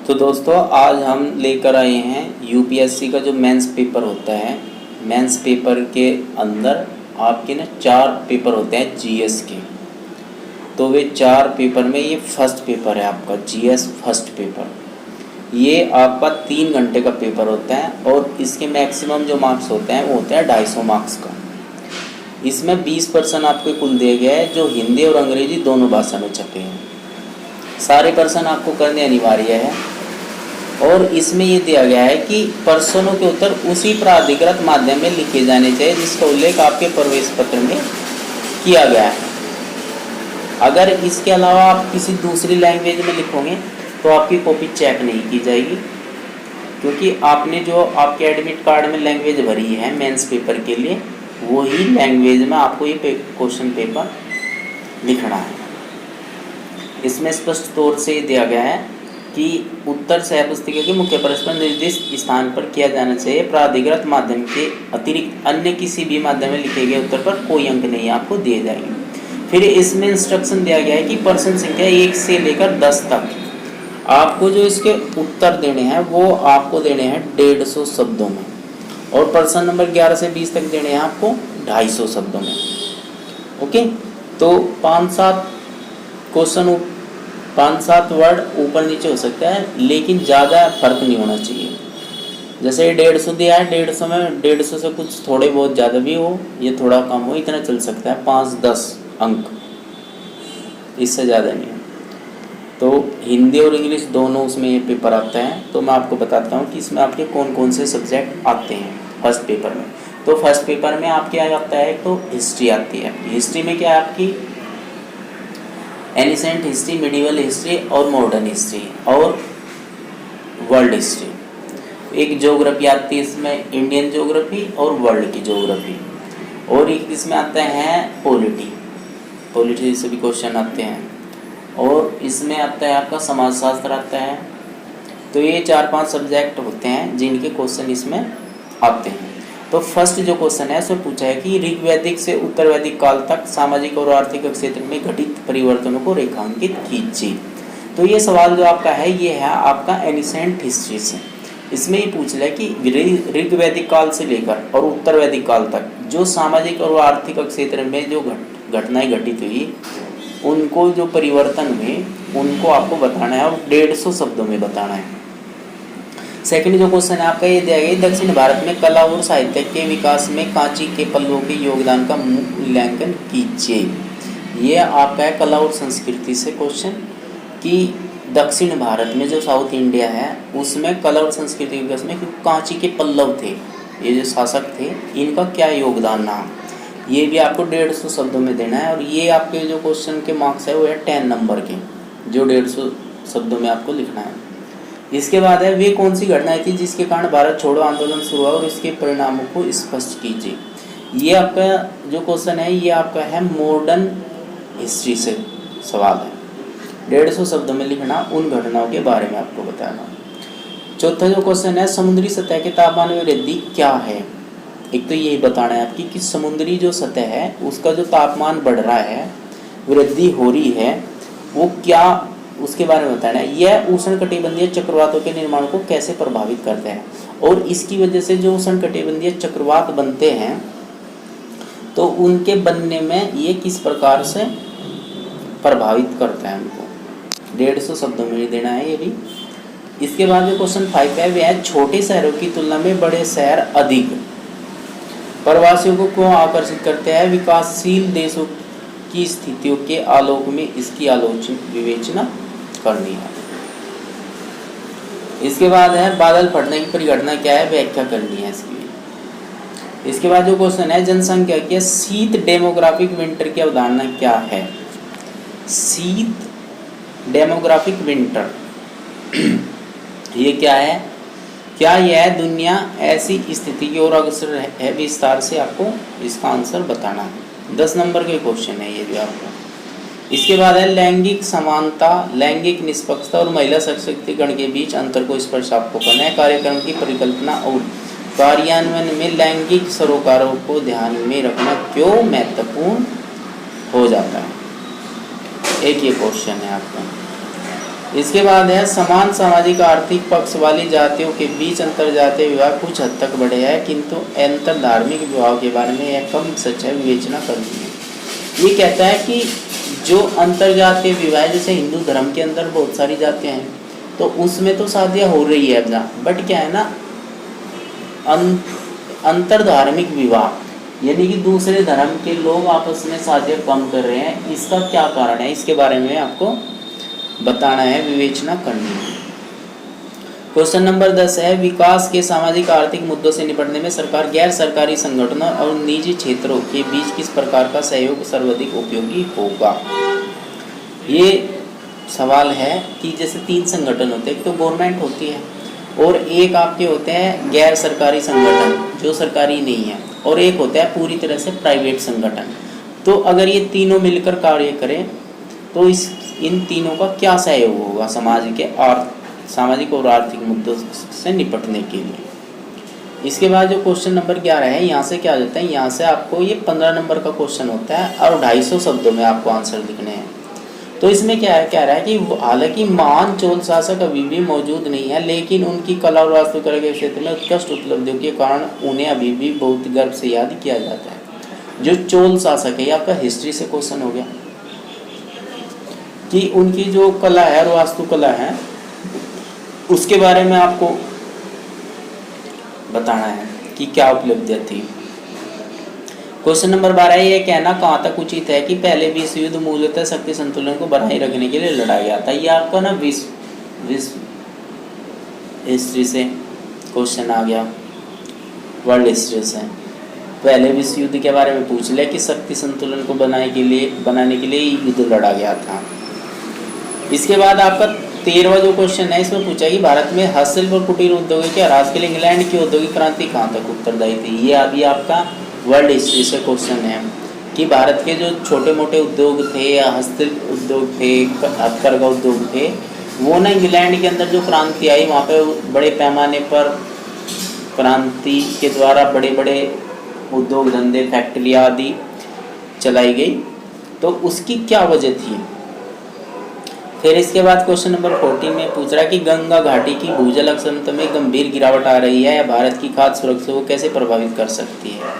तो दोस्तों आज हम लेकर आए हैं यूपीएससी का जो मेंस पेपर होता है। मेंस पेपर के अंदर आपके ना 4 पेपर होते हैं जीएस के। तो वे 4 पेपर में ये फर्स्ट पेपर है आपका जीएस फर्स्ट पेपर। ये आपका 3 घंटे का पेपर होता है और इसके मैक्सिमम जो मार्क्स होते हैं वो होते हैं 250 मार्क्स का। इसमें 20% आपको कुल दिया गया है जो हिंदी और अंग्रेजी दोनों भाषा में छपे हैं। सारे प्रश्न आपको करने अनिवार्य है और इसमें ये दिया गया है कि प्रश्नों के उत्तर उसी प्राधिकृत माध्यम में लिखे जाने चाहिए जिसका उल्लेख आपके प्रवेश पत्र में किया गया है। अगर इसके अलावा आप किसी दूसरी लैंग्वेज में लिखोगे तो आपकी कॉपी चेक नहीं की जाएगी, क्योंकि आपने जो आपके एडमिट कार्ड में लैंग्वेज भरी है मेंस पेपर के लिए वही लैंग्वेज में आपको ये क्वेश्चन पेपर लिखना है। इसमें स्पष्ट तौर से दिया गया है कि उत्तर सह पुस्तिका के मुख्य प्रश्न पर निर्दिष्ट स्थान पर किया जाना चाहिए। प्राधिकृत माध्यम के अतिरिक्त अन्य किसी भी माध्यम में लिखे गए उत्तर पर कोई अंक नहीं आपको दिए जाएंगे। फिर इसमें इंस्ट्रक्शन दिया गया है कि प्रश्न संख्या 1 से लेकर 10 तक आपको जो इसके उत्तर देने हैं वो आपको देने हैं 150 शब्दों में और प्रश्न नंबर 11 से 20 तक देने हैं आपको 250 शब्दों में। ओके, तो 5-7 क्वेश्चन 5-7 वर्ड ऊपर नीचे हो सकता है, लेकिन ज़्यादा फर्क नहीं होना चाहिए। जैसे 150 दिया है, 150 में 150 से कुछ थोड़े बहुत ज़्यादा भी हो ये थोड़ा कम हो, इतना चल सकता है। 5-10 अंक, इससे ज़्यादा नहीं। तो हिंदी और इंग्लिश दोनों उसमें ये पेपर आता है। तो मैं आपको बताता हूँ कि इसमें आपके कौन कौन से सब्जेक्ट आते हैं फर्स्ट पेपर में। तो फर्स्ट पेपर में आपके क्या आता है, तो हिस्ट्री आती है। हिस्ट्री में क्या है आपकी एनिसेंट हिस्ट्री, मिडिवल हिस्ट्री और मॉडर्न हिस्ट्री और वर्ल्ड हिस्ट्री। एक ज्योग्राफी आती है इसमें, इंडियन ज्योग्राफी और वर्ल्ड की ज्योग्राफी। और एक इसमें आता है पॉलिटी से भी क्वेश्चन आते हैं। और इसमें आता है आपका समाजशास्त्र आता है। तो ये 4-5 सब्जेक्ट होते हैं जिनके क्वेश्चन इसमें आते हैं। तो फर्स्ट जो क्वेश्चन है उसमें पूछा है कि ऋग्वैदिक से उत्तर वैदिक काल तक सामाजिक और आर्थिक क्षेत्र में घटित परिवर्तनों को रेखांकित कीजिए। तो ये सवाल जो आपका है ये है आपका एनिसेंट हिस्ट्री से। इसमें ये पूछ रहा है कि ऋग्वैदिक काल से लेकर और उत्तर वैदिक काल तक जो सामाजिक और आर्थिक क्षेत्र में जो घटनाएं घटित हुई उनको जो परिवर्तन हुए उनको आपको बताना है और 150 शब्दों में बताना है। सेकंड जो क्वेश्चन है आपका ये दिया गया, दक्षिण भारत में कला और साहित्य के विकास में कांची के पल्लों के योगदान का मूल्यांकन कीजिए। ये आपका है कला और संस्कृति से क्वेश्चन कि दक्षिण भारत में जो साउथ इंडिया है उसमें कला और संस्कृति के विकास में कांची के पल्लव थे, ये जो शासक थे इनका क्या योगदान रहा, ये भी आपको 150 शब्दों में देना है। और ये आपके जो क्वेश्चन के मार्क्स है वो है 10 नंबर के, जो 150 शब्दों में आपको लिखना है। इसके बाद है वे कौन सी घटनाएं थी जिसके कारण भारत छोड़ो आंदोलन शुरू हुआ और इसके परिणामों को स्पष्ट कीजिए। ये आपका जो क्वेश्चन है ये आपका है मॉडर्न हिस्ट्री से सवाल है। 150 शब्दों में लिखना, उन घटनाओं के बारे में आपको बताना। चौथा जो क्वेश्चन है समुद्री सतह के तापमान में वृद्धि क्या है। एक तो यही बताना है आपकी कि समुद्री जो सतह है उसका जो तापमान बढ़ रहा है, वृद्धि हो रही है, वो क्या उसके बारे में बताना है। यह उष्णकटिबंधीय चक्रवातों के निर्माण को कैसे प्रभावित करते हैं और इसकी वजह से जो उष्णकटिबंधीय चक्रवात बनते हैं तो उनके बनने में ये किस प्रकार से प्रभावित करता है उनको। 150 शब्दों में देना है ये भी। इसके बाद जो क्वेश्चन 5 है वह है छोटे शहरों की तुलना में बड़े शहर अधिक प्रवासियों को क्यों आकर्षित करते हैं। विकासशील देशों की स्थितियों के आलोक में इसकी विवेचना करनी है। इसके बाद है बादल फटने की परिघटना क्या है, व्याख्या करनी है इसकी। इसके बाद जो क्वेश्चन है जनसंख्या की शीत डेमोग्राफिक विंटर की अवधारणा क्या है। शीत डेमोग्राफिक विंटर ये क्या है, क्या यह दुनिया ऐसी स्थिति की ओर अग्रसर है, विस्तार से आपको इसका आंसर बताना है। 10 नंबर के क्वेश्चन है ये भी आपको। इसके बाद है लैंगिक समानता, लैंगिक निष्पक्षता और महिला सशक्तिकरण के बीच अंतर को स्पष्ट आपको करना है। कार्यक्रम की परिकल्पना और कार्यान्वयन में लैंगिक सरोकारों को ध्यान में रखना क्यों महत्वपूर्ण हो जाता है। एक ये क्वेश्चन है आपका। इसके बाद है समान सामाजिक आर्थिक पक्ष वाली जातियों के बीच अंतर जातीय विवाह कुछ हद तक बढ़े है, किंतु अंतर धार्मिक विवाह के बारे में यह कम सच है, विवेचना करनी है। ये कहता है कि जो अंतर जातीय विवाह, जैसे हिंदू धर्म के अंदर बहुत सारी जातियाँ हैं, तो उसमें तो शादियाँ हो रही है अपना, बट क्या है ना, अंतर धार्मिक विवाह यानी कि दूसरे धर्म के लोग आपस में शादियाँ कम कर रहे हैं, इसका क्या कारण है, इसके बारे में आपको बताना है, विवेचना करनी है। क्वेश्चन नंबर 10 है विकास के सामाजिक आर्थिक मुद्दों से निपटने में सरकार, गैर सरकारी संगठनों और निजी क्षेत्रों के बीच किस प्रकार का सहयोग सर्वाधिक उपयोगी होगा। ये सवाल है कि जैसे 3 संगठन होते हैं, एक तो गवर्नमेंट होती है और एक आपके होते हैं गैर सरकारी संगठन जो सरकारी नहीं है, और एक होता है पूरी तरह से प्राइवेट संगठन। तो अगर ये तीनों मिलकर कार्य करें तो इन तीनों का क्या सहयोग होगा समाज के सामाजिक और आर्थिक मुद्दों से निपटने के लिए। इसके बाद जो क्वेश्चन नंबर 11 है, यहाँ से क्या आ जाता है, यहाँ से आपको ये 15 नंबर का क्वेश्चन होता है और 250 शब्दों में आपको आंसर लिखने हैं। तो इसमें क्या रहा है कि हालांकि महान चोल शासक अभी भी मौजूद नहीं है, लेकिन उनकी कला और वास्तुकला के क्षेत्र में उत्कृष्ट उपलब्धियों के कारण उन्हें अभी भी बहुत गर्व से याद किया जाता है। जो चोल शासक है, आपका हिस्ट्री से क्वेश्चन हो गया कि उनकी जो कला है और वास्तुकला है उसके बारे में आपको बताना है कि क्या उपलब्धियां थी। क्वेश्चन नंबर 12 ये कहना कहाँ तक उचित है कि पहले विश्व युद्ध मूलतः शक्ति संतुलन को बनाए रखने के लिए लड़ा गया था। ये आपका ना विश्व हिस्ट्री से क्वेश्चन आ गया, वर्ल्ड हिस्ट्री से। पहले विश्व युद्ध के बारे में पूछ लिया कि शक्ति संतुलन को बनाने के लिए युद्ध लड़ा गया था। इसके बाद आपका 13वां जो क्वेश्चन है, इसमें पूछा कि भारत में हस्तशिल्प और कुटीर उद्योग के ह्रास के लिए इंग्लैंड की औद्योगिक क्रांति कहाँ तक उत्तरदायी थी। ये अभी आपका वर्ल्ड हिस्ट्री से क्वेश्चन है कि भारत के जो छोटे मोटे उद्योग थे या हस्तशिल्प उद्योग थे, हथकरघा उद्योग थे, वो ना इंग्लैंड के अंदर जो क्रांति आई वहाँ पे बड़े पैमाने पर क्रांति के द्वारा बड़े बड़े उद्योग धंधे फैक्ट्रियाँ आदि चलाई गई, तो उसकी क्या वजह थी। फिर इसके बाद क्वेश्चन नंबर 14 में पूछ रहा है कि गंगा घाटी की भूजल अक्षमता में गंभीर गिरावट आ रही है या भारत की खाद्य सुरक्षा को कैसे प्रभावित कर सकती है।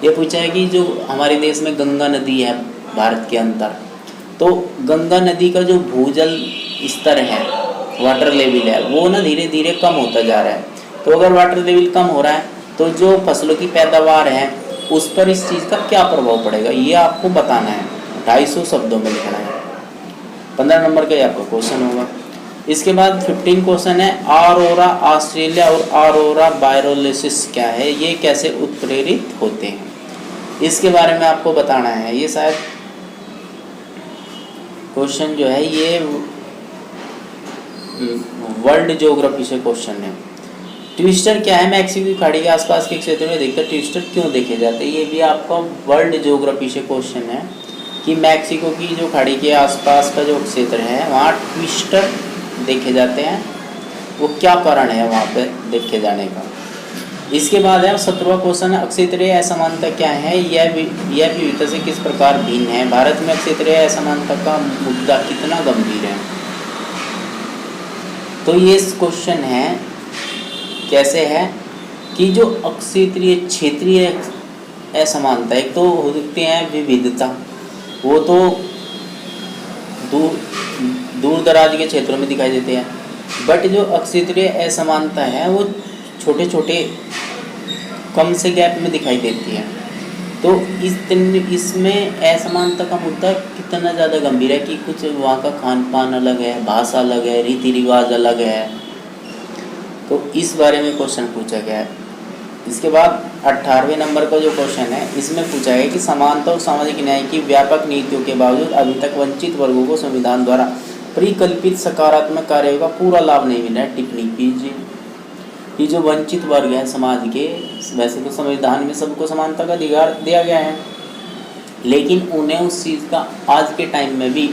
ये पूछा है कि जो हमारे देश में गंगा नदी है भारत के अंदर, तो गंगा नदी का जो भूजल स्तर है, वाटर लेवल है, वो ना धीरे धीरे कम होता जा रहा है। तो अगर वाटर लेवल कम हो रहा है तो जो फसलों की पैदावार है उस पर इस चीज़ का क्या प्रभाव पड़ेगा, ये आपको बताना है, 250 शब्दों में लिखना है। 15 नंबर का ये आपका क्वेश्चन होगा। इसके बाद 15 क्वेश्चन है ऑरोरा ऑस्ट्रेलिया और ऑरोरा बायोलिसिस क्या है, ये कैसे उत्प्रेरित होते हैं, इसके बारे में आपको बताना है। ये शायद क्वेश्चन जो है ये वर्ल्ड ज्योग्राफी से क्वेश्चन है। ट्विस्टर क्या है, मैक्सिको की खाड़ी के आसपास के क्षेत्र में देखकर ट्विस्टर क्यों देखे जाते हैं, ये भी आपका वर्ल्ड ज्योग्राफी से क्वेश्चन है कि मैक्सिको की जो खाड़ी के आसपास का जो क्षेत्र है वहाँ ट्विस्टर देखे जाते हैं, वो क्या कारण है वहाँ पे देखे जाने का। इसके बाद है 17वां क्वेश्चन है अक्षेत्रीय असमानता क्या है, यह विविधता से किस प्रकार भिन्न है, भारत में अक्षेत्रीय असमानता का मुद्दा कितना गंभीर है। तो ये क्वेश्चन है कैसे है कि जो अक्षेत्रीय क्षेत्रीय असमानता, एक तो हो सकते हैं विविधता, वो तो दूर दराज के क्षेत्रों में दिखाई देते हैं, बट जो अक्षेत्रीय असमानता है वो छोटे छोटे कम से गैप में दिखाई देती है। तो इसमें असमानता का मुद्दा कितना ज़्यादा गंभीर है कि कुछ वहाँ का खान पान अलग है, भाषा अलग है, रीति रिवाज अलग है, तो इस बारे में क्वेश्चन पूछा गया है। इसके बाद 18वें नंबर का जो क्वेश्चन है इसमें पूछा है कि समानता और सामाजिक न्याय की व्यापक नीतियों के बावजूद अभी तक वंचित वर्गों को संविधान द्वारा परिकल्पित सकारात्मक कार्यों का पूरा लाभ नहीं मिला है, टिप्पणी कीजिए। ये जो वंचित वर्ग है समाज के, वैसे तो संविधान में सबको समानता का अधिकार दिया गया है, लेकिन उन्हें उस चीज़ का आज के टाइम में भी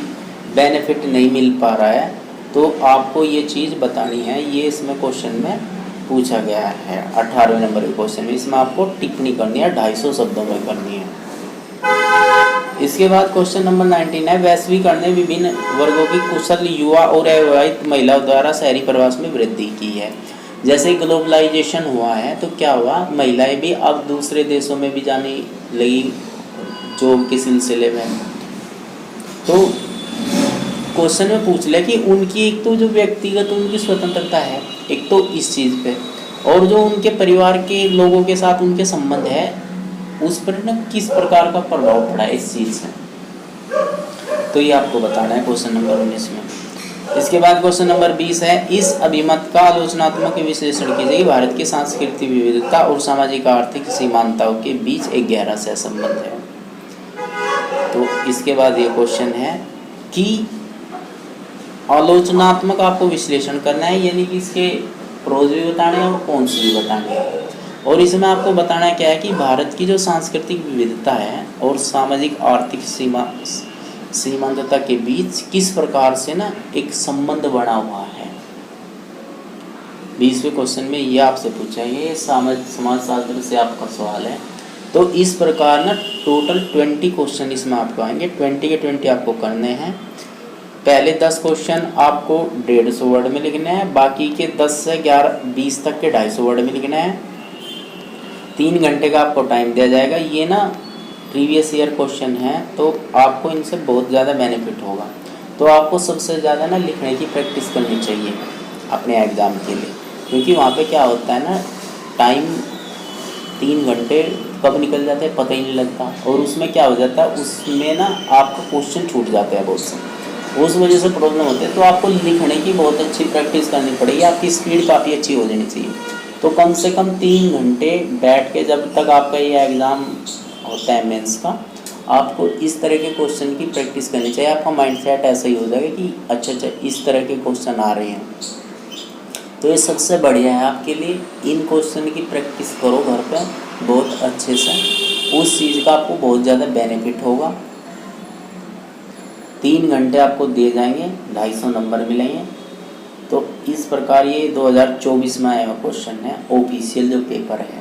बेनिफिट नहीं मिल पा रहा है, तो आपको ये चीज़ बतानी है। ये इसमें क्वेश्चन में पूछा गया है 18वें नंबर के क्वेश्चन में, इसमें आपको टिप्पणी करनी है, 250 शब्दों में करनी है। इसके बाद क्वेश्चन नंबर 19 है, वैश्वीकरण ने विभिन्न वर्गों की कुशल युवा और अविवाहित महिलाओं द्वारा शहरी प्रवास में वृद्धि की है। जैसे ग्लोबलाइजेशन हुआ है तो क्या हुआ, महिलाएं भी अब दूसरे देशों में भी जाने लगी जॉब के सिलसिले में। तो क्वेश्चन में पूछ लिया कि उनकी एक तो जो व्यक्तिगत उनकी स्वतंत्रता है, एक तो इस चीज़ पे, और जो उनके परिवार के लोगों के साथ उनके संबंध है उस पर ना किस प्रकार का प्रभाव पड़ा है इस चीज़ से, तो ये आपको बताना है क्वेश्चन नंबर 19 में। इसके बाद क्वेश्चन नंबर 20 है, इस अभिमत का आलोचनात्मक विश्लेषण कीजिए। भारत की सांस्कृतिक विविधता और सामाजिक आर्थिक सीमांताओं के बीच एक गहरा सहसंबंध है। तो इसके बाद ये क्वेश्चन है कि आलोचनात्मक आपको विश्लेषण करना है, यानी कि इसके प्रोज भी बताने हैं और कॉन्स भी बताने हैं। और इसमें आपको बताना क्या है कि भारत की जो सांस्कृतिक विविधता है और सामाजिक आर्थिक सीमांतता के बीच किस प्रकार से ना एक संबंध बना हुआ है। 20वें क्वेश्चन में ये आपसे पूछा है, ये समाजशास्त्र से आपका सवाल है। तो इस प्रकार ना टोटल 20 क्वेश्चन इसमें आपको आएंगे, 20 के 20 आपको करने हैं। पहले 10 क्वेश्चन आपको 150 वर्ड में लिखने हैं, बाकी के 10 से 11 20 तक के 250 वर्ड में लिखने हैं। 3 घंटे का आपको टाइम दिया जाएगा। ये ना प्रीवियस ईयर क्वेश्चन है तो आपको इनसे बहुत ज़्यादा बेनिफिट होगा। तो आपको सबसे ज़्यादा ना लिखने की प्रैक्टिस करनी चाहिए अपने एग्ज़ाम के लिए, क्योंकि वहाँ पे क्या होता है ना, टाइम 3 घंटे कब निकल जाते हैं पता ही नहीं लगता, और उसमें क्या हो जाता है, उसमें ना आपका क्वेश्चन छूट जाता है बहुत से, उस वजह से प्रॉब्लम होती है। तो आपको लिखने की बहुत अच्छी प्रैक्टिस करनी पड़ेगी, आपकी स्पीड काफ़ी अच्छी हो जानी चाहिए। तो कम से कम 3 घंटे बैठ के, जब तक आपका ये एग्ज़ाम होता है मेंस का, आपको इस तरह के क्वेश्चन की प्रैक्टिस करनी चाहिए। आपका माइंडसेट ऐसा ही हो जाएगा कि अच्छा इस तरह के क्वेश्चन आ रहे हैं, तो ये सबसे बढ़िया है आपके लिए। इन क्वेश्चन की प्रैक्टिस करो घर पे बहुत अच्छे से, उस चीज़ का आपको बहुत ज़्यादा बेनिफिट होगा। 3 घंटे आपको दिए जाएंगे, 250 नंबर मिलेंगे। तो इस प्रकार ये 2024 में आया हुआ क्वेश्चन है, ऑफिशियल जो पेपर है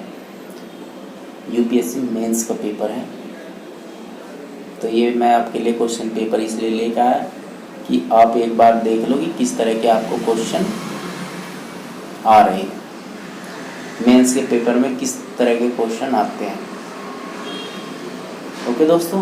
यूपीएससी मेंस का पेपर है। तो ये मैं आपके लिए क्वेश्चन पेपर इसलिए लेकर आया कि आप एक बार देख लो कि किस तरह के आपको क्वेश्चन आ रहे हैं, मेंस के पेपर में किस तरह के क्वेश्चन आते हैं। ओके दोस्तों।